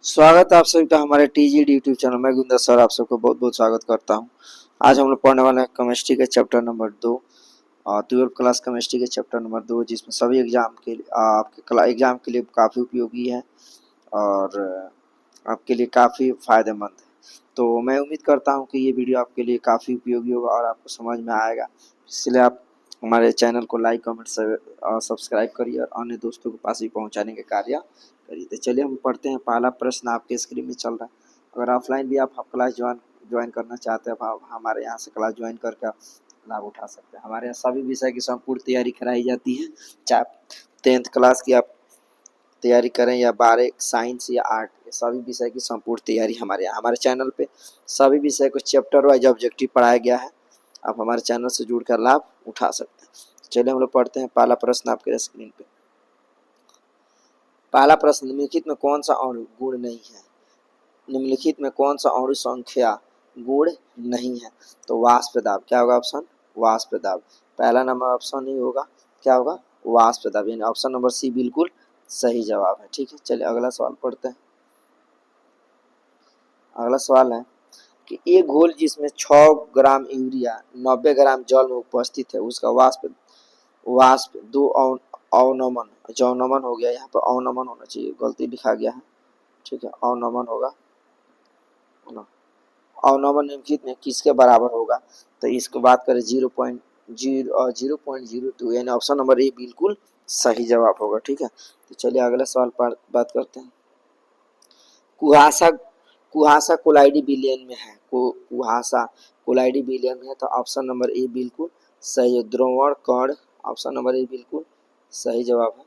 स्वागत है आप सभी का हमारे टीजी यूट्यूब चैनल में। गुंदा सर आप सबको बहुत बहुत स्वागत करता हूं। आज हम लोग पढ़ने वाले हैं केमिस्ट्री के चैप्टर नंबर 2 और 12th क्लास केमिस्ट्री के चैप्टर नंबर 2, जिसमें सभी एग्जाम के आपके एग्जाम के लिए काफ़ी उपयोगी है और आपके लिए काफ़ी फ़ायदेमंद है। तो मैं उम्मीद करता हूं कि ये वीडियो आपके लिए काफ़ी उपयोगी होगा और आपको समझ में आएगा, इसलिए आप हमारे चैनल को लाइक कमेंट सब्सक्राइब करिए और अन्य दोस्तों के पास भी पहुंचाने के कार्य करिए। तो चलिए हम पढ़ते हैं। पहला प्रश्न आपके स्क्रीन में चल रहा है। अगर ऑफलाइन भी आप क्लास ज्वाइन करना चाहते हैं, आप हमारे यहाँ से क्लास ज्वाइन करके आप लाभ उठा सकते हैं। हमारे यहाँ सभी विषय की संपूर्ण तैयारी कराई जाती है, चाहे 10th क्लास की आप तैयारी करें या 12 साइंस या आर्ट, ये सभी विषय की संपूर्ण तैयारी हमारे चैनल पे सभी विषय को चैप्टर वाइज ऑब्जेक्टिव पढ़ाया गया है। आप हमारे चैनल से जुड़कर लाभ उठा सकते हैं। चलिए हम लोग पढ़ते हैं। पहला प्रश्न आपके स्क्रीन पे। पहला प्रश्न, निम्नलिखित में कौन सा अणु गुण नहीं है? निम्नलिखित में कौन सा अणु संख्या गुण नहीं है? तो वाष्प दाब। क्या होगा ऑप्शन? वाष्प दाब। पहला नंबर ऑप्शन नहीं होगा, क्या होगा? वाष्प दाब, यानी ऑप्शन नंबर सी बिल्कुल सही जवाब है। ठीक है, चलिए अगला सवाल पढ़ते हैं। अगला सवाल है कि एक घोल जिसमें 6 ग्राम यूरिया 90 ग्राम जल में उपस्थित है, उसका वाष्प वाष्प दो अवनमन, जवनमन हो गया, यहाँ पर अवनमन होना चाहिए, गलती लिखा गया है। ठीक है, अवनमन होगा। अवनमन निम्नलिखित में किसके बराबर होगा? तो इसको बात करें 0.02, यानी ऑप्शन नंबर ए बिल्कुल सही जवाब होगा। ठीक है, तो चलिए अगला सवाल पर बात करते हैं। कुहासा कुहासा कोलाइडी विलयन में है, कुहासा कोलाइडी विलयन में है, तो ऑप्शन नंबर ए बिल्कुल सही है। द्रवण कण, ऑप्शन नंबर ए बिल्कुल सही जवाब है।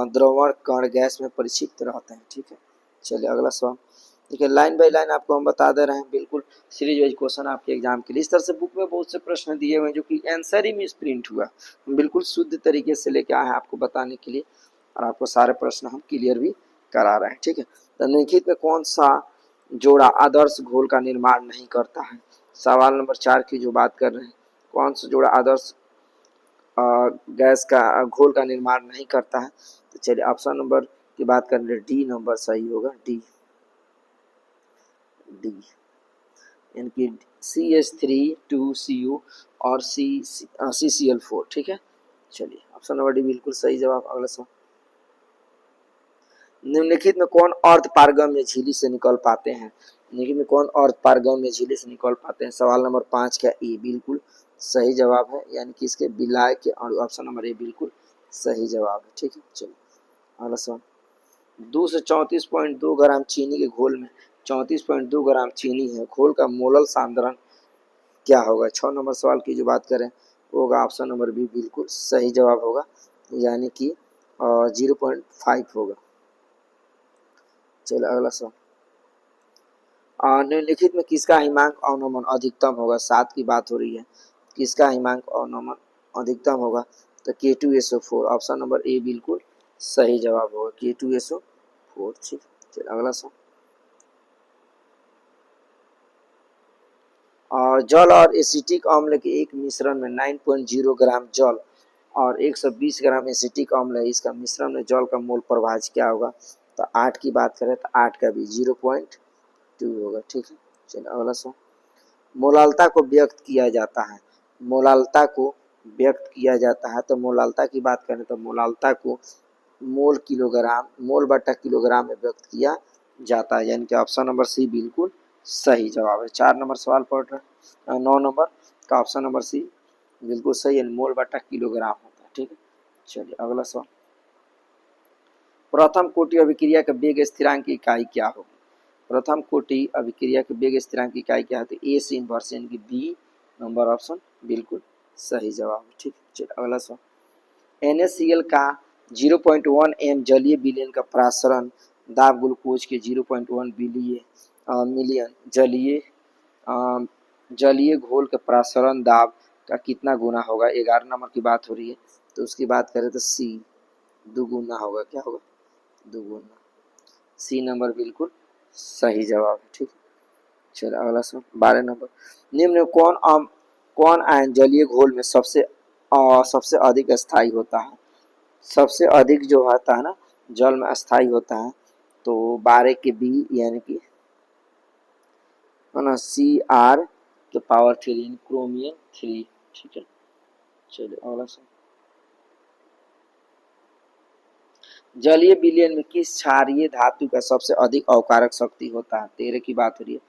द्रवण कण गैस में परिक्षिप्त रहते हैं। ठीक है, चलिए अगला सवाल। देखिए लाइन बाय लाइन आपको हम बता दे रहे हैं, बिल्कुल सीरीज वाइज क्वेश्चन आपके एग्जाम के लिए। इस तरह से बुक में बहुत से प्रश्न दिए हुए हैं जो कि आंसर ही मिस प्रिंट हुआ, हम बिल्कुल शुद्ध तरीके से लेके आए हैं आपको बताने के लिए, और आपको सारे प्रश्न हम क्लियर भी करा रहे हैं। ठीक है, तो निम्नलिखित में कौन सा जोड़ा आदर्श घोल का निर्माण नहीं करता है? सवाल नंबर 4 की जो बात कर रहे हैं, कौन सा जोड़ा आदर्श गैस का घोल का निर्माण नहीं करता है? तो चलिए ऑप्शन नंबर की बात करें, डी नंबर सही होगा। डी डी यानी कि CH3 2Cu और CCl4। ठीक है, चलिए ऑप्शन नंबर डी बिल्कुल सही जवाब। अगला सवाल, निम्नलिखित में कौन अर्ध पारगम्य झिल्ली से निकल पाते हैं? निम्नलिखित में कौन अर्ध पारगम्य झिल्ली से निकल पाते हैं? सवाल नंबर 5 का ए बिल्कुल सही जवाब है, यानी कि इसके विलाय के अणु, ऑप्शन नंबर ए बिल्कुल सही जवाब है। ठीक है, चलिए अगला सवाल। 234.2 ग्राम चीनी के घोल में 34.2 ग्राम चीनी है, घोल का मोलल सांद्रण क्या होगा? 6 नंबर सवाल की जो बात करें वो होगा ऑप्शन नंबर बी बिल्कुल सही जवाब होगा, यानी कि 0.5 होगा। चलिए अगला सवाल। निम्नलिखित में किसका हिमांक अवनमन अधिकतम होगा? 7 की बात हो रही है, किसका हिमांक अवनमन अधिकतम होगा? तो K2SO4, ऑप्शन नंबर ए बिल्कुल सही जवाब होगा, K2SO4। ठीक, चलिए अगला सवाल। और जल और एसिटिक अम्ल के एक मिश्रण में 9.0 ग्राम जल और 120 ग्राम एसिटिक अम्ल है, इसका मिश्रण में जल का मोल प्रवाह क्या होगा? तो 8 की बात करें तो 8 का भी 0.2 होगा। ठीक है, चलिए अगला सवाल। मोलालता को व्यक्त किया जाता है, मोलालता को व्यक्त किया जाता है, तो मोलालता की बात करें तो मोलालता को मोल बटा किलोग्राम में व्यक्त किया जाता है, यानी कि ऑप्शन नंबर सी बिल्कुल सही जवाब है। 4 नंबर सवाल पढ़ रहे हैं, 9 नंबर का ऑप्शन नंबर सी बिल्कुल सही है, मोल बटा किलोग्राम होता है। ठीक है, चलिए अगला सवाल। प्रथम कोटि अभिक्रिया का वेग स्थिरांक की इकाई क्या होगी? प्रथम कोटि अभिक्रिया के वेग स्थिरांक की इकाई क्या है? तो ए से इनवर्स, यानी कि बी नंबर ऑप्शन बिल्कुल सही जवाब है। ठीक है, चलिए अगला सवाल। NaCl का 0.1 m जलीय विलयन का प्रसारण दाब ग्लूकोज के 0.1 मिलियन जलीय घोल के प्रसारण दाब का कितना गुना होगा? 11 नंबर की बात हो रही है, तो उसकी बात करें तो सी दुगुना होगा। क्या होगा? दुगुना। सी नंबर बिल्कुल सही जवाब है। ठीक है, चलिए अगला सवाल। 12 नंबर, निम्न में कौन आयन जलीय घोल में सबसे अधिक स्थायी होता है? सबसे अधिक जो होता है ना जल में स्थायी होता है, तो 12 के बी यानी कि है ना Cr के पावर 3 क्रोमियम 3। ठीक है, चलिए अगला सवाल। जलीय विलयन में किस क्षारीय धातु का सबसे अधिक अवकारक शक्ति होता है? 13 की बात हो रही है,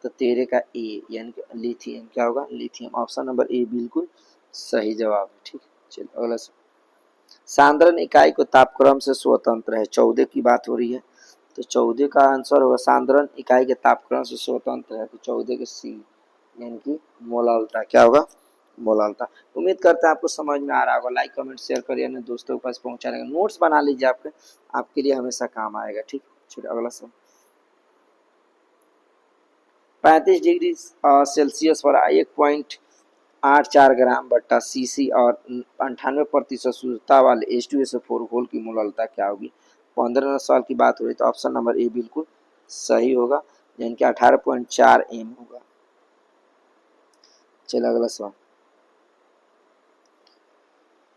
तो 13 का ए यानी कि लिथियम। क्या होगा? लिथियम। ऑप्शन नंबर ए बिल्कुल सही जवाब है। ठीक है, चलिए अगला सवाल। सांद्रण इकाई को तापक्रम से स्वतंत्र है। 14 की बात हो रही है, तो 14 का आंसर होगा सांद्रण इकाई के तापक्रम से स्वतंत्र है, तो 14 के सी यानी कि मोलालता। क्या होगा? मोलालता। उम्मीद करते हैं आपको समझ में आ रहा होगा। लाइक कमेंट शेयर करिए, अपने दोस्तों के पास पहुंचाने का नोट्स बना लीजिए, आपके लिए हमेशा काम आएगा। ठीक, चलिए अगला सवाल। 35 डिग्री सेल्सियस पर 1.84 ग्राम बट्टा सीसी और 98% शुद्धता वाले H2SO4 घोल की मोलालता क्या होगी? 15 साल की बात हो रही, तो ऑप्शन नंबर ए बिल्कुल सही होगा, यानी कि 18.4 एम होगा। चलिए अगला सवाल।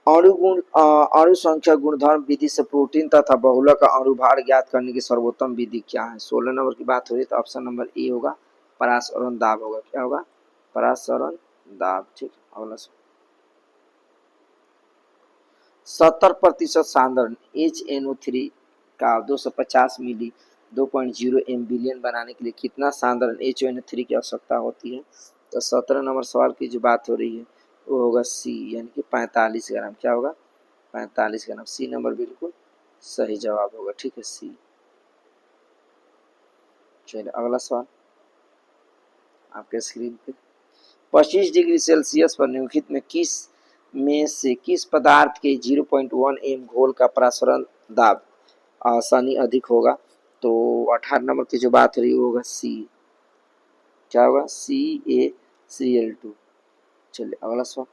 अणु संख्या गुणधर्म विधि से प्रोटीन तथा बहुलक का अणुभार ज्ञात करने की सर्वोत्तम विधि क्या है? 16 नंबर की बात हो रही, तो ऑप्शन नंबर ए होगा, परासरण दाब होगा। क्या होगा? परासरण दाब। ठीक, अगला सवाल। 70% सांद्रण HNO3 का 250 मिली 2.0 एम बिलियन बनाने के लिए कितना सांद्रण HNO3 की आवश्यकता होती है? तो 17 नंबर सवाल की जो बात हो रही है वो होगा सी यानी कि 45 ग्राम। क्या होगा? 45 ग्राम। सी नंबर बिल्कुल सही जवाब होगा। ठीक है, सी। चलिए अगला सवाल आपके स्क्रीन पे। 25 डिग्री सेल्सियस पर निम्नलिखित में से किस पदार्थ के 0.1 एम घोल का परासरण दाब आसानी अधिक होगा? तो 18 नंबर की जो बात हो रही है वो होगा सी। क्या होगा? CaCl2। चलिए अगला सवाल।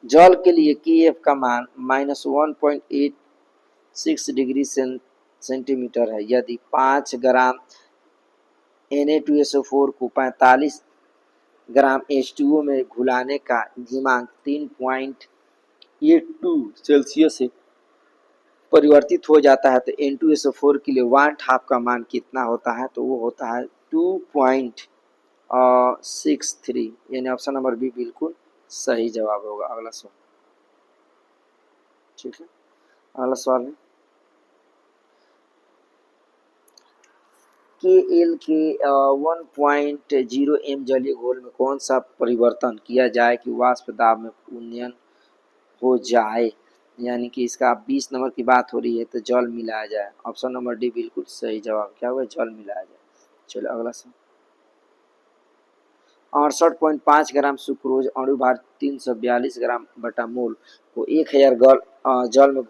जल के लिए Kf का मान -1.86 डिग्री सेंटीमीटर है। यदि 5 ग्राम Na2SO4 को 45 ग्राम H2O में घुलाने का घीमांक 3.82 सेल्सियस से परिवर्तित हो जाता है, तो N2SO4 के लिए 1/2 का मान कितना होता है? तो वो होता है 2.63, यानी ऑप्शन नंबर बी बिल्कुल सही जवाब होगा। अगला सवाल। ठीक है, अगला सवाल है KL के 1.0 एम जलीय घोल में कौन सा परिवर्तन किया जाए कि वाष्प दाब में उन्नयन हो जाए? यानी कि इसका 20 नंबर की बात हो रही है, तो जल मिलाया जाए। ऑप्शन नंबर डी बिल्कुल सही जवाब। क्या होगा? जल मिलाया जाए। चलो अगला सवाल। 68.5 ग्राम सुक्रोज अणुभार 342 ग्राम बटा मोल को 1000 जल में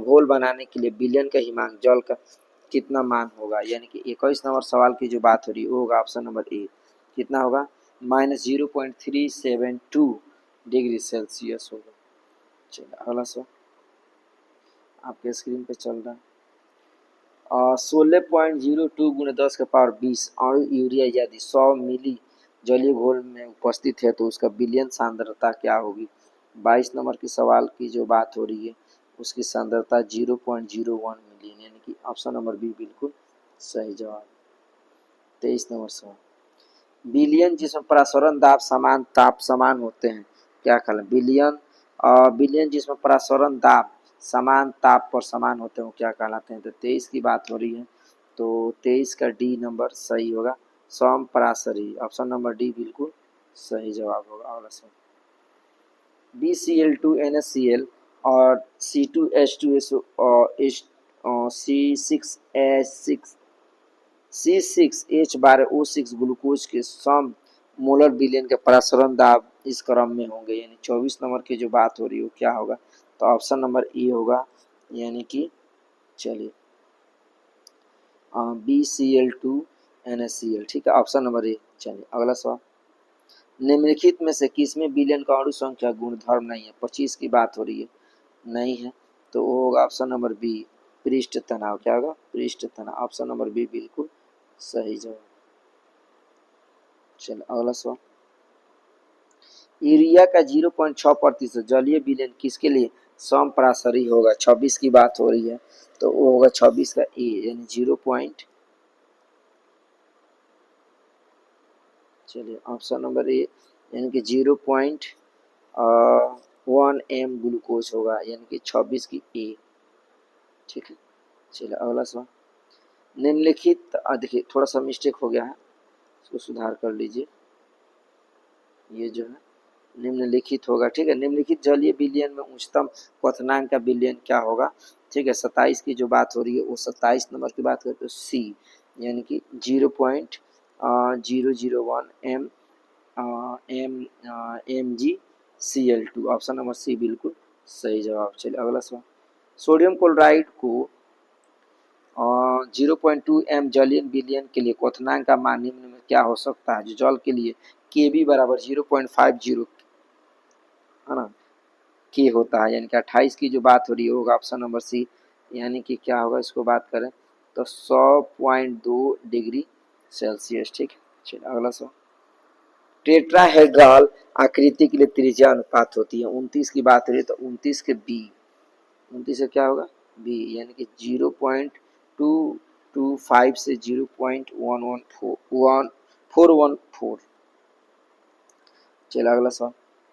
घोल बनाने के लिए विलयन का हिमांक जल का कितना मान होगा? यानी कि 21 नंबर सवाल की जो बात हो रही है वो होगा ऑप्शन नंबर ए। कितना होगा? -0.372 डिग्री सेल्सियस होगा। चलिए अगला सवाल आपके स्क्रीन पे चल रहा है। 16.02 गुणे 10 के पावर 20 अणु यूरिया यदि 100 मिली जलीय घोल में उपस्थित है तो उसका विलयन सांद्रता क्या होगी? 22 नंबर के सवाल की जो बात हो रही है उसकी सांद्रता 0.01 मिलियन, यानी कि ऑप्शन नंबर बी बिल्कुल सही जवाब। 23 नंबर सवाल। विलयन जिसमें परासरण दाब समान ताप समान होते हैं क्या कहलाते? विलयन जिसमें परासरण दाब समान ताप पर समान होते हैं क्या कहलाते हैं? तो 23 की बात हो रही है, तो 23 का डी नंबर सही होगा, समपरासरी। ऑप्शन नंबर डी बिल्कुल सही जवाब होगा। अगला सवाल। BCl2NaCl और C2H2SO और C6H12O6 ग्लूकोज के सम मोलर विलयन के परासरण दाब इस क्रम में होंगे, यानी 24 नंबर की जो बात हो रही है वो क्या होगा? तो ऑप्शन नंबर ए होगा, यानी कि चलिए BCl2NaCl। ठीक है, ऑप्शन नंबर ए। चलिए अगला सवाल। निम्नलिखित में से किसमें विलयन का अणु संख्या गुणधर्म नहीं है? 25 की बात हो रही है, नहीं है, तो वो होगा ऑप्शन नंबर बी, पृष्ठ तनाव। क्या होगा? पृष्ठ तनाव। ऑप्शन नंबर बी बिल्कुल सही जवाब। चलो अगला सवाल। यूरिया का 0.6% जलीय विलयन किसके लिए सम परासरी होगा 26 की बात हो रही है तो वो होगा 26 का ए यानी 0. चलिए ऑप्शन नंबर ए यानी कि 0.1 m ग्लूकोज होगा यानी कि 26 की ए। ठीक है, चलिए अगला सवाल। निम्नलिखित देखिए थोड़ा सा मिस्टेक हो गया है, इसको सुधार कर लीजिए। ये जो है निम्नलिखित होगा, ठीक है। निम्नलिखित जलीय विलयन में उच्चतम क्वथनांक का विलयन क्या होगा? ठीक है, 27 की जो बात हो रही है वो 27 नंबर की बात करते तो सी यानी कि 0.001 mg/Cl2 ऑप्शन नंबर सी बिल्कुल सही जवाब। चलिए अगला सवाल। सोडियम क्लोराइड को 0.2 m जलीय विलयन के लिए क्वथनांक का मान निम्न में क्या हो सकता है? जो जल के लिए Kb बराबर 0.50 है ना के होता है यानी कि 28 की जो बात हो रही होगा ऑप्शन नंबर सी यानी कि क्या होगा इसको बात करें तो 100.2 डिग्री सेल्सियस। ठीक है, चलिए अगला सवाल। टेट्राहेड्रल आकृति के लिए त्रिज्या अनुपात होती है 29 की बात हो रही है तो 29 के बी 29 से क्या होगा बी यानी कि 0.225 से 0.414। चलिए अगला सवाल।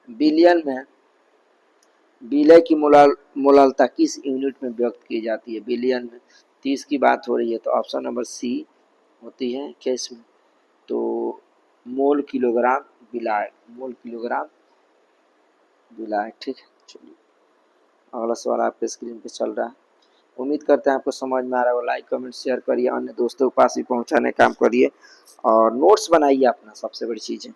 बिलियन में विलय की मोलालता किस यूनिट में व्यक्त की जाती है? बिलियन में 30 की बात हो रही है तो ऑप्शन नंबर सी होती है क्या इसमें तो मोल किलोग्राम विलायक, मोल किलोग्राम विलायक। ठीक है, चलिए अगला सवाल आपके स्क्रीन पे चल रहा है। उम्मीद करते हैं आपको समझ में आ रहा है। लाइक कमेंट शेयर करिए, अन्य दोस्तों के पास भी पहुंचाने का काम करिए और नोट्स बनाइए अपना। सबसे बड़ी चीज़ है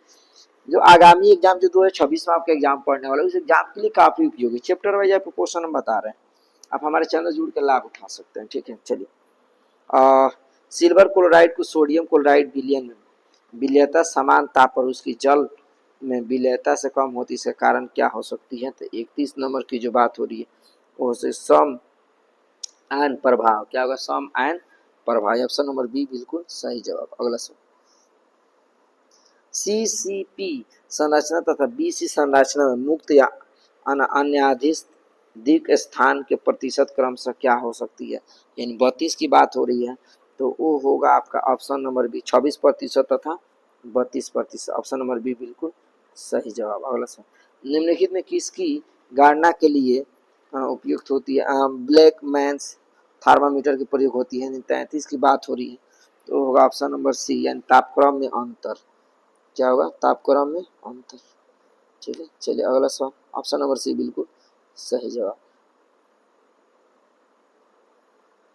जो आगामी एग्जाम जो 2026 में आपका एग्जाम पढ़ने वाला है उस एग्जाम के लिए काफी उपयोगी चैप्टर वाइज आपको क्वेश्चन हम बता रहे हैं, आप हमारे चैनल जुड़ कर लाभ उठा सकते हैं। ठीक है, चलिए सिल्वर क्लोराइड को सोडियम क्लोराइड विलयन में विलयता समान ताप पर उसकी जल में विलयता से कम होती इसका कारण क्या हो सकती है? तो 31 नंबर की जो बात हो रही है वो से सम आयन प्रभाव क्या होगा? सम आयन प्रभाव ऑप्शन नंबर बी बिल्कुल सही जवाब। अगला सवाल। सीसीपी संरचना तथा बीसी संरचना में मुक्त या अन्याधिक स्थान के प्रतिशत क्रमशः क्या हो सकती है? यानी 32 की बात हो रही है तो वो होगा आपका ऑप्शन नंबर बी 26% तथा 32%। ऑप्शन नंबर बी बिल्कुल सही जवाब। अगला सवाल। निम्नलिखित में किसकी गणना के लिए उपयुक्त होती है? ब्लैक मैंस थर्मामीटर की प्रयोग होती है। 33 की बात हो रही है तो होगा ऑप्शन नंबर सी यानी तापक्रम में अंतर। क्या होगा? तापक्रम में अंतर। ठीक है, चलिए अगला सवाल। ऑप्शन नंबर सी बिल्कुल सही जवाब।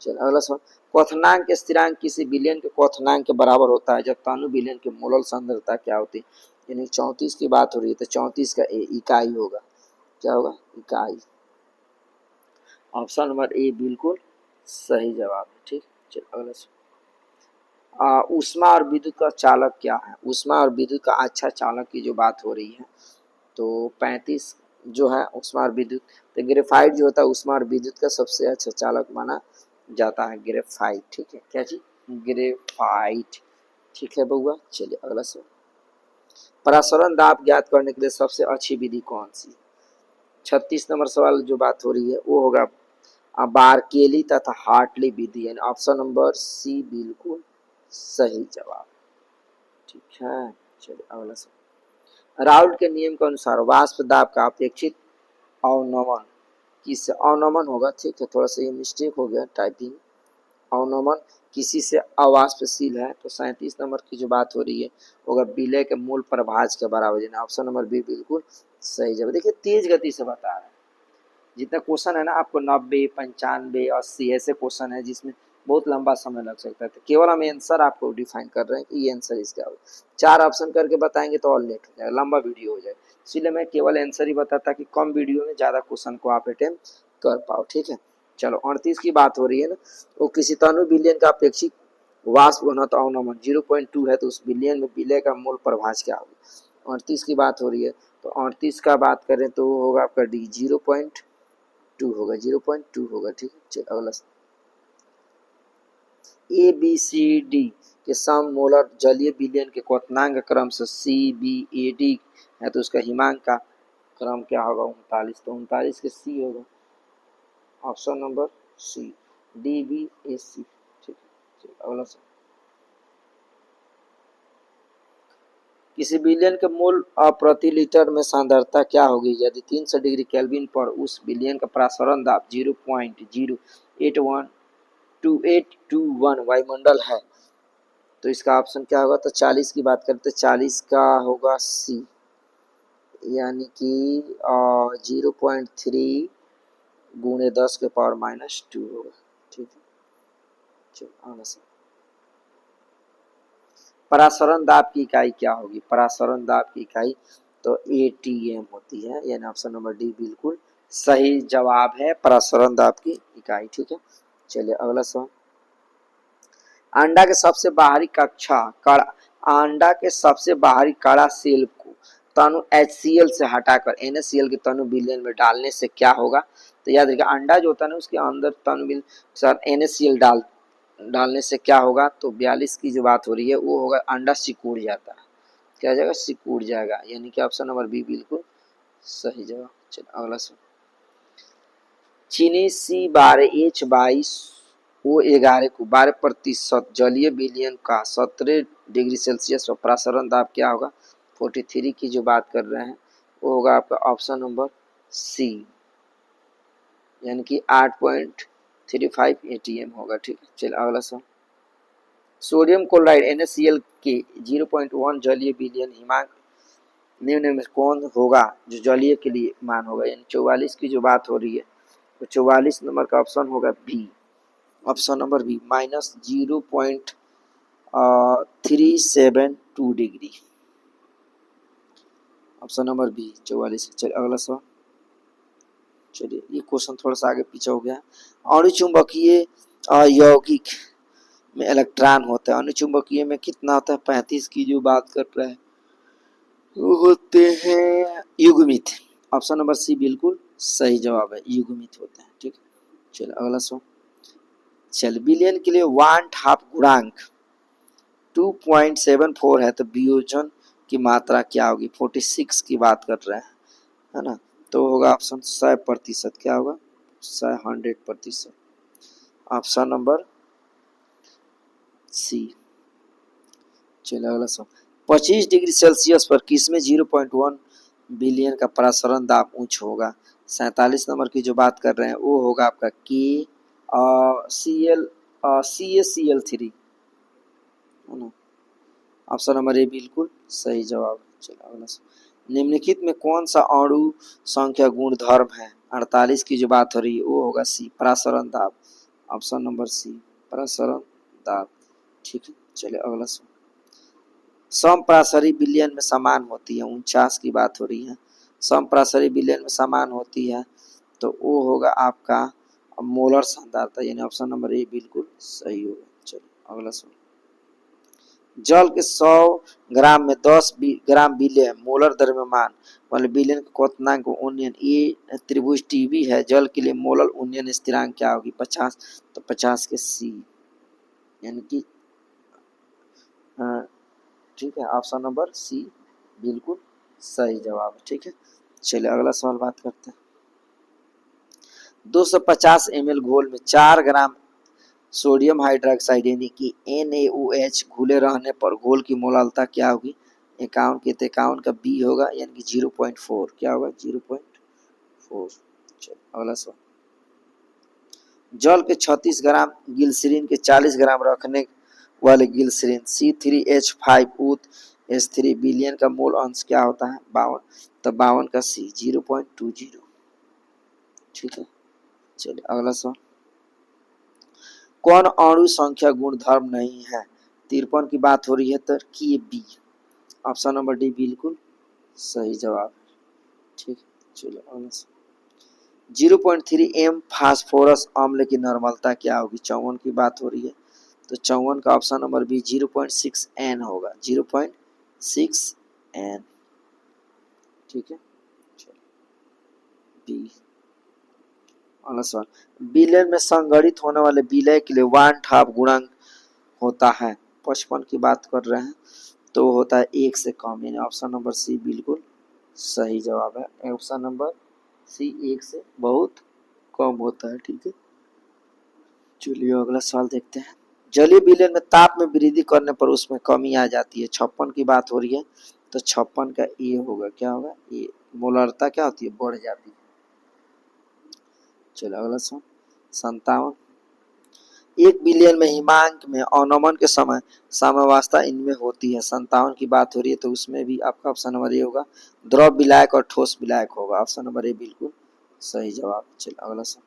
चलिए अगला सवाल। क्वथनांक स्थिरांक किसी विलयन के क्वथनांक के बराबर होता है जब तनु विलयन की मोलल सांद्रता क्या होती है? यानी 34 की बात हो रही है तो 34 का इकाई होगा। क्या होगा? इकाई। ऑप्शन नंबर ए बिल्कुल सही जवाब है। ठीक, चलिए अगला सवाल। ऊष्मा और विद्युत का चालक क्या है? ऊष्मा और विद्युत का अच्छा चालक की जो बात हो रही है तो 35 जो है ऊष्मा और विद्युत, तो ग्रेफाइट जो होता है ऊष्मा और विद्युत का सबसे अच्छा चालक माना जाता है ग्रेफाइट। ठीक है, क्या चीज? ग्रेफाइट। ठीक है बउआ, चलिए अगला सवाल। परासरण दाब ज्ञात करने के लिए सबसे अच्छी विधि कौन सी? 36 नंबर सवाल जो बात हो रही है वो होगा बारकेली तथा हार्टली विधि यानी ऑप्शन नंबर सी बिल्कुल सही जवाब। ठीक है, चलिए अगला सवाल। राउल्ट के नियम के अनुसार वाष्प दाब का अपेक्षित अवनमन किससे? अवनमन होगा। ठीक है, थोड़ा सा ये मिस्टेक हो गया टाइपिंग। अवनमन किसी से अवाष्पशील है तो 37 नंबर की जो बात हो रही है वो अगर विलय के मूल प्रभाज के बराबर यानी ऑप्शन नंबर बी बिल्कुल सही जवाब। देखिए तेज गति से बता रहे हैं, जितना क्वेश्चन है ना आपको 90 95 80 ऐसे क्वेश्चन है जिसमें बहुत लंबा समय लग सकता है, तो केवल हम आंसर आपको डिफाइन कर रहे हैं कि ये आंसर इसका होगा। 4 ऑप्शन करके बताएंगे तो और लेट हो जाएगा, लंबा वीडियो हो जाएगा, इसलिए मैं केवल आंसर ही बताता कि कम वीडियो में ज़्यादा क्वेश्चन को आप अटेम्प्ट कर पाओ। ठीक है, चलो 38 की बात हो रही है ना, वो किसी तनु विलयन का अपेक्षित वाष्प घनत्व अवनमन 0.2 है तो उस विलयन में विलय का मूल प्रभाज क्या होगा? 38 की बात हो रही है तो 38 का बात करें तो होगा आपका डी 0.2 होगा, 0.2 होगा। ठीक है, चलो अगला। ए बी सी डी के सम मोलर जलीय विलयन के क्वथनांक क्रम से सी बी ए डी है तो उसका हिमांक का क्रम क्या होगा? 39, तो 39 के सी होगा। Option number C DBAC। ठीक है, चलिए अगला सवाल। किसी विलयन के मोल प्रति लीटर में सांद्रता क्या होगी यदि 300 डिग्री केल्विन पर उस विलयन का प्रसारण दाब 0.0812821 वायुमंडल है? तो इसका ऑप्शन क्या होगा? तो 40 की बात करते 40 का होगा सी, यानी कि 0.3 गुणे 10 के पावर -2 होगा। ठीक है, चलो आगे से। परासरण दाब की इकाई क्या होगी? परासरण दाब की इकाई तो ATM होती है, यानी ऑप्शन नंबर डी बिल्कुल सही जवाब है, परासरण दाब की इकाई। ठीक है, चलिए अगला सवाल। अंडा के सबसे बाहरी अंडा के सबसे बाहरी कड़ा सेल को तनु HCl से हटाकर NaCl के तनु विलयन में डालने से क्या होगा? तो याद रखिए, अंडा जो होता है ना उसके अंदर तनु विलयन के साथ NaCl डालने से क्या होगा? तो 42 की जो बात हो रही है वो होगा अंडा सिकुड़ जाता है। क्या हो जाएगा? सिकुड़ जाएगा, यानी कि ऑप्शन नंबर बी बिल्कुल सही जवाब। चलो अगला सवाल। चीनी C12H22O11 को 12% जलीय विलयन का 17 डिग्री सेल्सियस पर प्रसारण दाब क्या होगा? 43 की जो बात कर रहे हैं वो होगा आपका ऑप्शन नंबर सी, यानी कि 8.35 ATM होगा। ठीक है, चलिए अगला सवाल। सोडियम क्लोराइड NaCl के 0.1 जलीय विलयन हिमांक निम्न में कौन होगा जो जलीय के लिए मान होगा? यानी 44 की जो बात हो रही है तो 44 नंबर का ऑप्शन होगा B, option number B -0.372 degree, option number B 44। चलिए अगला सवाल। चलिए ये क्वेश्चन थोड़ा सा आगे पीछे हो गया। अणुचुंबकीय यौगिक में इलेक्ट्रॉन होता है, अणुचुंबकीय में कितना होता है? 35 की जो बात कर रहे हैं वो होते हैं युग्मित, ऑप्शन नंबर सी बिल्कुल सही जवाब है, युग्मित होते हैं। ठीक है, चलिए अगला सवाल। चल विलयन के लिए वांट हाफ गुणांक 2.74 है तो वियोजन की मात्रा क्या होगी? 46 की बात कर रहे हैं, है ना, तो होगा ऑप्शन 100%। क्या होगा? 100%, ऑप्शन नंबर सी। चलिए अगला सवाल। 25 डिग्री सेल्सियस पर किसमें 0.1 बिलियन का प्रसारण दाब उच्च होगा? 47 नंबर की जो बात कर रहे हैं वो होगा आपका के CaCl3, है ना, ऑप्शन नंबर ए बिल्कुल सही जवाब। चलिए अगला सवाल। निम्नलिखित में कौन सा अणु संख्या गुणधर्म है? 48 की जो बात हो रही है वो होगा सी, प्रसारण दाब, ऑप्शन नंबर सी प्रसारण दाब। ठीक है, चलिए अगला सवाल। समप्रासरी विलयन में समान होती है, 49 की बात हो रही है, समप्रासरी विलयन में समान होती है तो वो होगा आपका मोलर सांद्रता, यानी ऑप्शन नंबर ए बिल्कुल सही होगा। चलिए अगला सवाल। जल के 100 ग्राम में 10 ग्राम विलय मोलर द्रव्यमान वाले विलयन का क्वथनांक उन्नयन ये त्रिभुज टीबी है, जल के लिए मोलर उन्नयन स्थिरांक क्या होगी? 50, तो 50 के सी, यानी कि ठीक है, ऑप्शन नंबर सी बिल्कुल सही जवाब। ठीक है, चलिए अगला सवाल बात करते हैं। 250 ml घोल में 4 ग्राम सोडियम हाइड्रोक्साइड यानी कि NaOH घुले रहने पर घोल की मोलालता क्या होगी? 51 के 51 का बी होगा, यानी कि 0.4। क्या होगा? 0.4। चलिए अगला सवाल। जल के 36 ग्राम ग्लिसरीन के 40 ग्राम रखने वाले ग्लिसरीन C3H5OH3 विलयन का मोल अंश क्या होता है? 52, तो 52 का सी 0.20। ठीक है, चलिए अगला सवाल। कौन अणु संख्या गुणधर्म नहीं है? 53 की बात हो रही है तो की बी, ऑप्शन नंबर डी बिल्कुल सही जवाब। ठीक, चलिए अगला सवाल। 0.3 m फास्फोरस अम्ल की नॉर्मलता क्या होगी? 54 की बात हो रही है तो 54 का ऑप्शन नंबर बी 0.6 N होगा, 0.6 N। ठीक है, बी अगला सवाल। विलयन में संगठित होने वाले विलय के लिए वांट हाफ गुणांक होता है, 55 की बात कर रहे हैं तो होता है 1 से कम, यानी ऑप्शन नंबर सी बिल्कुल सही जवाब है, ऑप्शन नंबर सी 1 से बहुत कम होता है। ठीक है, चलिए अगला सवाल देखते हैं। जलीय विलयन में ताप में वृद्धि करने पर उसमें कमी आ जाती है। 56 की बात हो रही है, तो 56 का ए होगा, क्या होगा, ए। मोलरता क्या होती है, बढ़ जाती है। चलो अगला सवाल 57। एक विलयन में हिमांक में अवनमन के समय साम्यावस्था इनमें होती है। 57 की बात हो रही है, तो उसमें भी आपका ऑप्शन नंबर ए होगा, द्रव विलायक और ठोस विलायक होगा। ऑप्शन नंबर ए बिल्कुल सही जवाब। चलो अगला सवाल।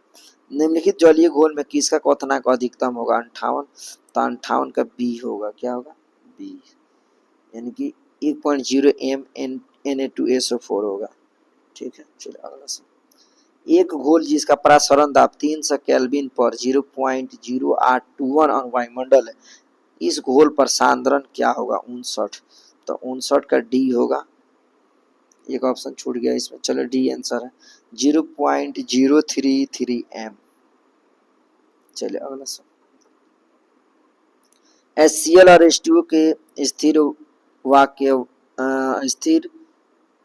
निम्नलिखित जलीय घोल में किसका क्वथनांक अधिकतम होगा, 58, तो 58 का बी होगा, क्या होगा, बी, यानी कि 1.0 एम एन Na2SO4 होगा। ठीक है, चलो अगला सवाल। एक घोल जिसका प्रसारण दाब 300 केल्विन पर 0.0821 वायुमंडल है, इस घोल पर सांद्रण क्या होगा, 59, तो 59 का डी होगा। एक ऑप्शन छूट गया इसमें, चलो डी आंसर है, 0.033 एम। चलिए अगला सवाल। HCl और H2O के स्थिर वाक्य स्थिर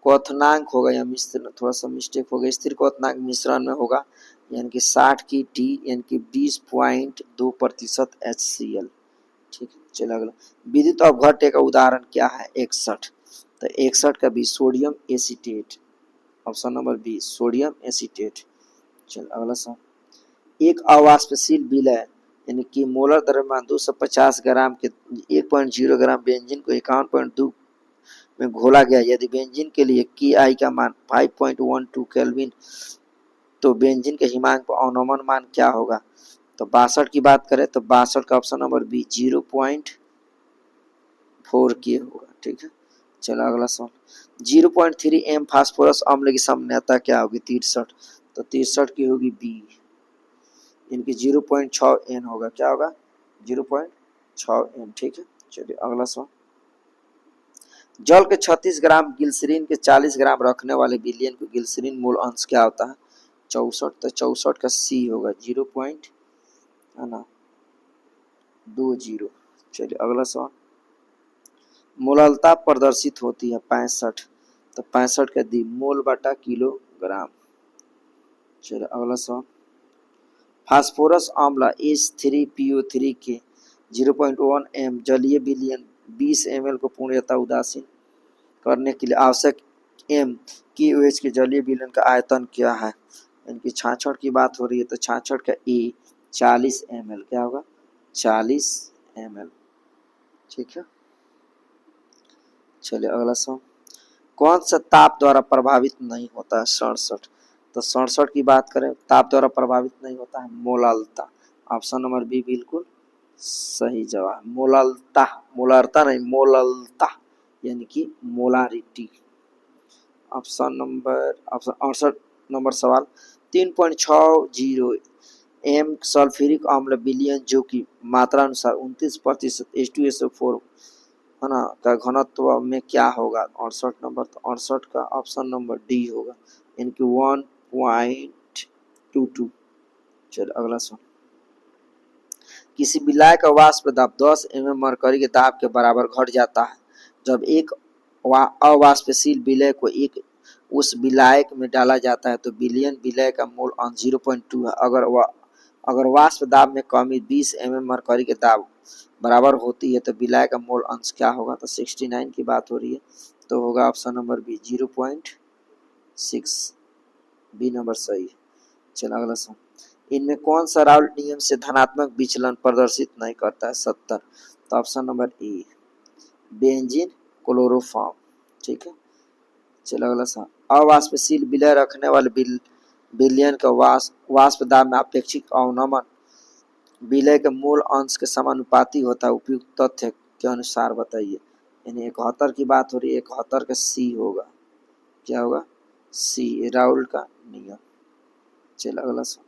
क्वथनांक होगा, या मिश्रण, थोड़ा सा मिस्टेक हो गया, स्थिर क्वथनांक मिश्रण में होगा, यानी कि 60 की टी, यानी कि 20.2% HCl। ठीक है, चलो अगला। विद्युत अपघट्य का उदाहरण क्या है, 61, तो 61 का B, sodium acetate. Option number B, sodium acetate. चलो अगला सवाल। एक अवाष्पशील विलय यानी कि मोलर द्रव्यमान 250 ग्राम के 1.0 ग्राम बेंजीन को 51.2 में घोला गया। यदि बेंजीन के लिए की आई का मान 5.12 केल्विन, तो बेंजीन के हिमांक पर अवनमन मान क्या होगा, तो 62 की बात करें तो 62 का ऑप्शन नंबर बी 0.4 के होगा। ठीक है, चलो अगला सवाल। 0.3 एम फास्फोरस अम्ल की साम्यता क्या होगी, 63, तो 63 की होगी बी, इनकी 0.6 एन होगा, क्या होगा, 0.6 एन। ठीक है, चलिए अगला सवाल। जल के 36 ग्राम ग्लिसरीन के 40 ग्राम रखने वाले विलयन को ग्लिसरीन मूल अंश क्या होता है, 64, तो 64 का सी होगा, 0.20। चलिए अगला सवाल। मोललता प्रदर्शित होती है 65, तो 65 का दी, मोल बटा किलोग्राम। चलिए अगला सवाल। फास्फोरस अम्ल H3PO3 के 0.1 एम जलीय विलयन 20 ml को पूर्णतः उदासीन करने के लिए आवश्यक एम की OH के जलीय विलयन का आयतन क्या है, इनकी 66 की बात हो रही है, तो 66 का ए 40 ml, क्या होगा, 40 ml। ठीक है, चलिए अगला सवाल। कौन सा ताप द्वारा प्रभावित नहीं होता है, 67, तो 67 की बात करें ताप द्वारा प्रभावित नहीं होता है, मोललता। ऑप्शन नंबर बी बिल्कुल सही जवाब, मोललता, मोलरता नहीं, मोललता, यानी कि मोलारिटी। ऑप्शन 68 नंबर सवाल। 3.60 एम सल्फ्यूरिक अम्ल विलयन जो कि मात्रा अनुसार 29% H2SO4 है ना का घनत्व में क्या होगा, 68 नंबर, तो 68 का ऑप्शन नंबर डी होगा, इनकी 1.22। चलो अगला सवाल। किसी विलायक का वाष्प दाब 10 mm मरकरी के दाब के बराबर घट जाता है जब एक अवाष्पशील विलय को एक उस विलायक में डाला जाता है, तो विलयन विलय का मोल अंश 0.2 है। अगर वाष्प दाब में कमी 20 mm मरकरी के दाब बराबर होती है, तो विलय का मोल अंश क्या होगा, तो 69 की बात हो रही है, तो होगा option number B 0.6, B number सही है। चलो अगला सवाल। इनमें कौन सा राउल्ट नियम से धनात्मक विचलन प्रदर्शित नहीं करता है, 70, तो option number A benzene chloroform. ठीक है, चलो अगला सवाल। अवाष्पशील विलय रखने वाले विलयन का वाष्प दाब में अपेक्षित अवनमन विलय के मूल अंश के समानुपाती होता है, उपयुक्त तथ्य के अनुसार बताइए। यानी 71 की बात हो रही है, 71 का सी होगा, क्या होगा, सी, राउल्ट का नियम। चलो अगला सवाल।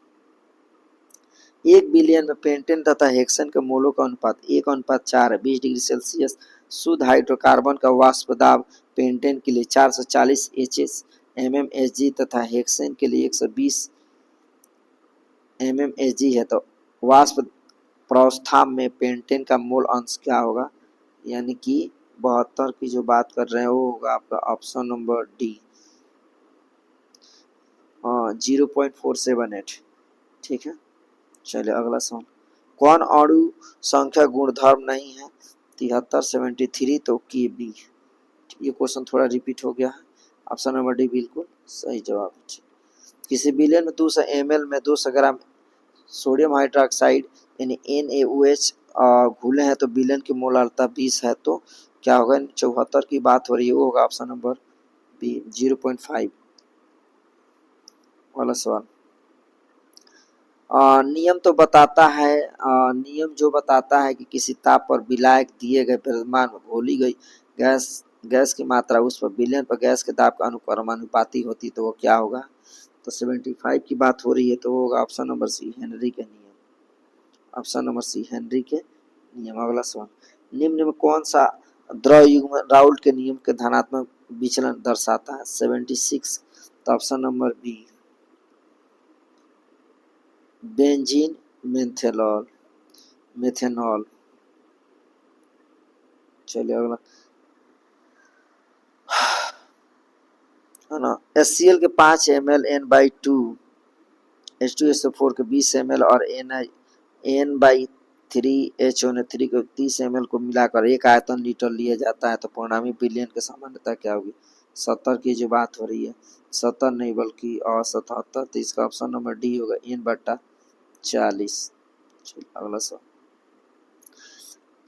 एक विलयन में पेंटेन तथा हेक्सेन के मोलों का अनुपात 1:4 है। 20 डिग्री सेल्सियस शुद्ध हाइड्रोकार्बन का वाष्प दाब पेंटेन के लिए 440 mmHg तथा हेक्सेन के लिए 120 mmHg है, तो वाष्प प्रावस्था में पेंटेन का मोल अंश क्या होगा, यानी कि 72 की जो बात कर रहे हैं वो होगा आपका ऑप्शन नंबर डी 0.478। ठीक है। चलिए अगला सवाल, कौन अणु संख्या गुणधर्म नहीं है? 73, 73 तो के बी। ये क्वेश्चन थोड़ा रिपीट हो गया है। ऑप्शन नंबर डी बिल्कुल सही जवाब है। किसी बिलियन में 200 ml में 200 ग्राम सोडियम हाइड्रोक्साइड यानी NaOH घुले हैं तो बिलियन की मोलारता 20 है, तो क्या होगा? 74 की बात हो रही है, वो होगा ऑप्शन नंबर बी 0.5 वाला सवाल। नियम तो बताता है, नियम जो बताता है कि किसी ताप पर विलायक दिए गए द्रव्यमान में घोली गई गैस की मात्रा उस पर बिलियन पर गैस के दाब का अनुक्रमानुपाती होती, तो वो क्या होगा? तो 75 की बात हो रही है, तो वो होगा ऑप्शन नंबर सी हेनरी के नियम। ऑप्शन नंबर सी हेनरी के नियम। अगला सवाल, निम्न में कौन सा द्रव युग्म राउल्ट के नियम के धनात्मक विचलन दर्शाता है? 76, तो option number B benzene methanol. चलिए अगला है ना, HCl के 5 ml N/2 H2SO4 के 20 ml और N/3HNO3 के 30 ml को मिलाकर 1 आयतन लीटर लिया जाता है, तो परिणामी बिलियन की सामान्यता क्या होगी? 70 की जो बात हो रही है, 70 नहीं बल्कि 77, तो इसका ऑप्शन नंबर डी होगा N/40। अगला सवाल,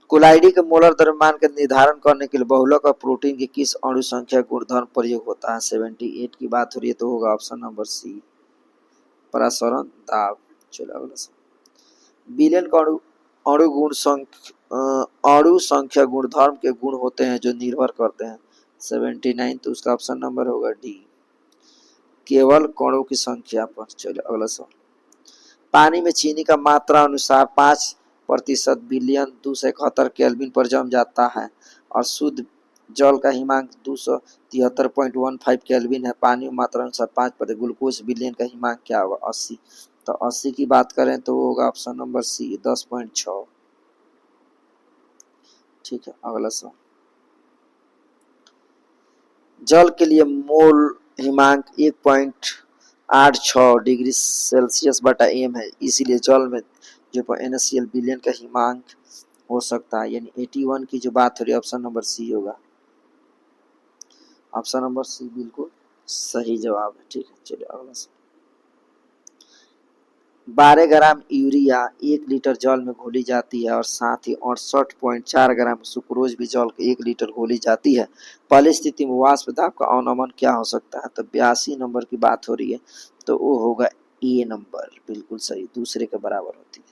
कोलाइडी के मोलर द्रव्यमान का निर्धारण करने के लिए बहुलक और प्रोटीन की किस अणु संख्या गुणधर्म प्रयोग होता है? 78 की बात हो रही है, तो होगा ऑप्शन नंबर सी परासरण दाब। चलो अगला सवाल, बिलियन का अणु संख्या गुणधर्म के गुण होते हैं जो निर्भर करते हैं। 79, तो उसका ऑप्शन नंबर होगा डी केवल कणों की संख्या पर। चलो अगला सवाल, पानी में चीनी का मात्रा अनुसार 5% बिलियन 271 केल्विन पर जम जाता है और शुद्ध जल का हिमांक 273.15 केल्विन है। पानी में मात्रा अनुसार 5% ग्लूकोज बिलियन का हिमांक क्या होगा? 80, तो 80 की बात करें तो होगा ऑप्शन नंबर सी 10.6। ठीक है। अगला सवाल, जल के लिए मोल हिमांक 1.86 डिग्री सेल्सियस बटा एम है, इसीलिए जल में जो NaCl बिलियन का हिमांक हो सकता है, यानी 81 की जो बात हो रही है, ऑप्शन नंबर सी होगा। ऑप्शन नंबर सी बिल्कुल सही जवाब है। ठीक है। चलिए अगला सवाल, 12 ग्राम यूरिया 1 लीटर जल में घोली जाती है और साथ ही 68.4 ग्राम सुक्रोज भी जल के 1 लीटर घोली जाती है। पहली स्थिति में वाष्प दाब का अवनमन क्या हो सकता है? तो 82 नंबर की बात हो रही है, तो वो होगा ए नंबर, बिल्कुल सही, दूसरे के बराबर होती है।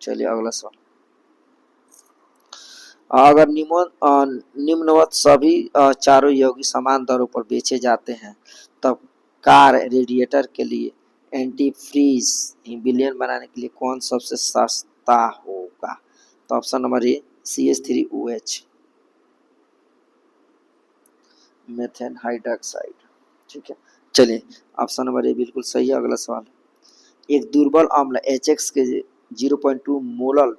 चलिए अगला सवाल, अगर निम्नवत सभी चारों यौगिक समान दरों पर बेचे जाते हैं, तब कार रेडिएटर के लिए एंटी फ्रीज बिलियन बनाने के लिए कौन सबसे सस्ता होगा? तो option number A CH3OH methane hydroxide. ठीक है। चलिए ऑप्शन नंबर ए बिल्कुल सही है। अगला सवाल, एक दुर्बल अम्ल HX के 0.2 मोलर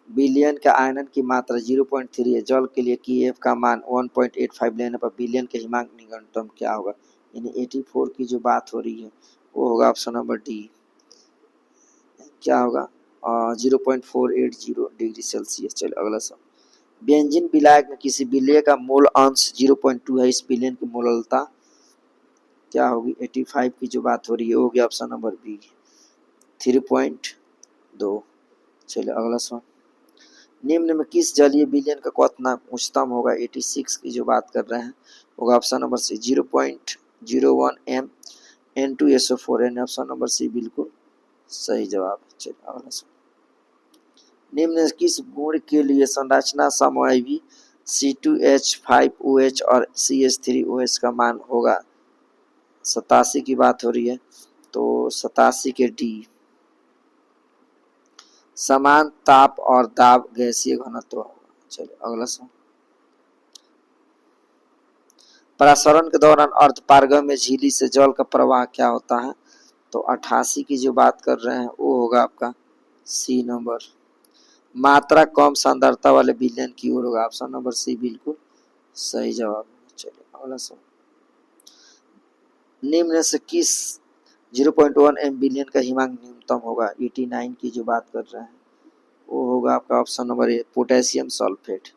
बिलियन का आयनन की मात्रा 0.3 है, जल के लिए KF का मान 1.85 लेने पर बिलियन के हिमांक निकटतम क्या होगा? यानी 84 की जो बात हो रही है, वो होगा ऑप्शन नंबर डी, क्या होगा? 0.480 डिग्री सेल्सियस। चलो अगला सवाल, बेंजीन विलायक में किसी विलेय का मोल अंश 0.2 है, इस विलेन की मोललता क्या होगी? 85 की जो बात हो रही है, वो होगी ऑप्शन नंबर बी 3.2। चलो अगला सवाल, निम्न में किस जलीय विलयन का क्वथनांक उच्चतम होगा? 86 की जो बात कर रहे हैं, होगा ऑप्शन नंबर सी 0.01 m N2SO4 यानी ऑप्शन नंबर सी बिल्कुल सही जवाब है। चलिए अगला सवाल, निम्न किस गुण के लिए संरचना समवायवी C2H5OH और CH3OH का मान होगा? 87 की बात हो रही है, तो 87 के डी समान ताप और दाब गैसीय घनत्व होगा। चलिए अगला सवाल, परासरण के दौरान अर्धपारगम्य झिल्ली से जल का प्रवाह क्या होता है? तो 88 की जो बात कर रहे हैं, वो होगा आपका सी नंबर, मात्रा कम सांद्रता वाले विलयन की ओर होगा। ऑप्शन नंबर सी बिल्कुल सही जवाब है। चलिए अगला सवाल, निम्न से किस 0.1 एम बिलियन का हिमांक न्यूनतम होगा। 89 की जो बात कर रहे हैं वो होगा आपका option number A, potassium sulphate.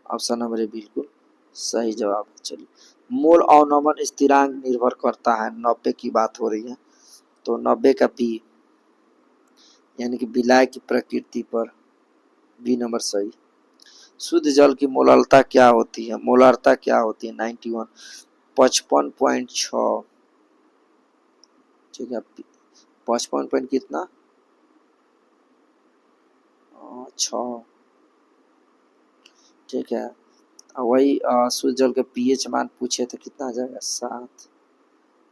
Option number A बिल्कुल सही जवाब है। चलिए, मोल अवनमन स्थिरांक निर्भर करता है, 90 की बात हो रही है तो 90 का बी यानी कि विलाय की प्रकृति पर, बी नंबर सही। शुद्ध जल की मोलारता क्या होती है? मोलारता क्या होती है? 91, 55.6। ठीक है, 55 पॉइंट कितना, 6। ठीक है, वही शुद्ध जल का पीएच मान पूछे तो कितना आ जाएगा, 7।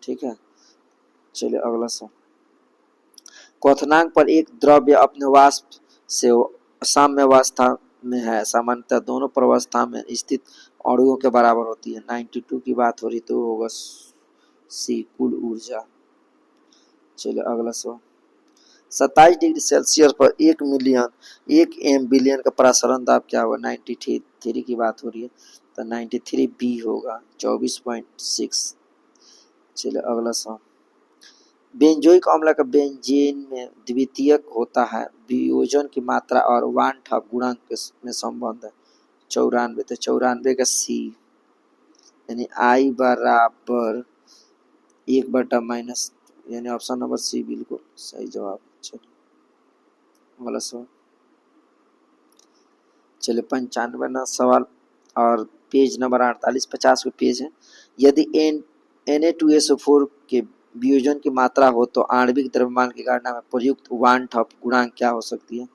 ठीक है, चलिए अगला सवाल। क्वथनांक पर एक द्रव्य अपने वाष्प से साम्य अवस्था में है, सामान्यतः दोनों प्रवस्था में स्थित अणुओं के बराबर होती है। 92 की बात हो रही तो होगा सी, कुल ऊर्जा। चलिए अगला सवाल। 27 डिग्री सेल्सियस पर 1 मिलियन 1 एम बिलियन का प्रसारण दाब क्या होगा? 93 की बात हो रही है तो 93 बी होगा, 24.6। चलिए अगला सवाल। बेंजोइक अम्ल का बेंजीन में द्वितीयक होता है, वियोजन की मात्रा और वान ठप गुणांक में संबंध है। 94, तो 94 का सी यानी आई बराबर 1/- यानी ऑप्शन नंबर सी बिल्कुल सही जवाब। चलिए अगला सवाल। चलिए 95वां सवाल और पेज नंबर 48, 50 के पेज है। यदि Na2SO4 के वियोजन की मात्रा हो तो आणविक द्रव्यमान की गणना में प्रयुक्त वान ठप गुणांक क्या हो सकती है?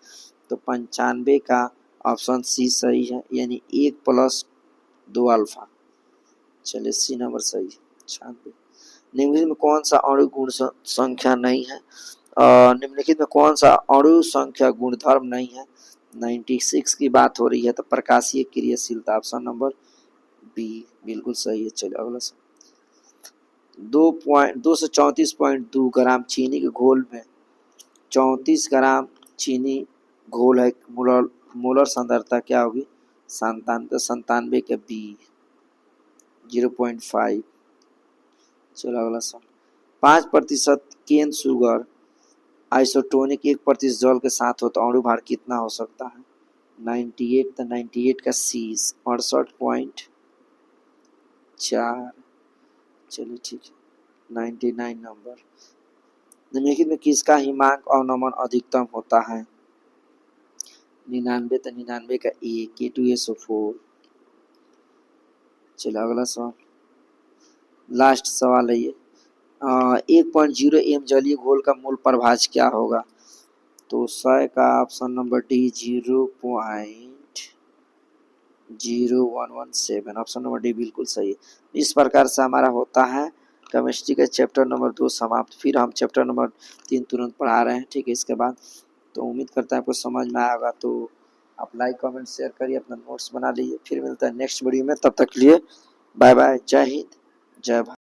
तो 95 का ऑप्शन सी सही है, यानी 1+2 अल्फा। चलिए सी नंबर सही है, 96। निम्नलिखित में कौन सा अणु गुण संख्या नहीं है? निम्नलिखित में कौन सा अणु संख्या गुणधर्म नहीं है? 96 की बात हो रही है तो प्रकाशीय क्रियाशीलता, ऑप्शन नंबर बी बिल्कुल सही है। चलिए अगला सवाल। 234.2 ग्राम चीनी के घोल में 34 ग्राम चीनी घोल है, मोलर सांद्रता क्या होगी? 97 के बी 0.5। चलो अगला सवाल। 5% केन शुगर आइसोटोनिक 1% जल के साथ हो तो अणु भार कितना हो सकता है? 98, तो 98 का सी 68.4। चलिए ठीक है, 99 नंबर। निम्नलिखित में किसका हिमांक अवनमन अधिकतम होता है? 99, तो 99 का ए K2SO4। चलिए अगला सवाल, लास्ट सवाल है ये। 1.0 एम जलीय घोल का मूल प्रभाज क्या होगा? तो 100 का option number D 0.0117, option number D बिल्कुल सही है। इस प्रकार से हमारा होता है केमिस्ट्री का चैप्टर नंबर 2 समाप्त। फिर हम चैप्टर नंबर 3 तुरंत पढ़ा रहे हैं। ठीक है, इसके बाद तो उम्मीद करता है आपको समझ में आया होगा। तो आप लाइक कमेंट शेयर करिए, अपना नोट्स बना लीजिए। फिर मिलता है नेक्स्ट वीडियो में, तब तक के लिए बाय बाय, जय हिंद, जय भारत।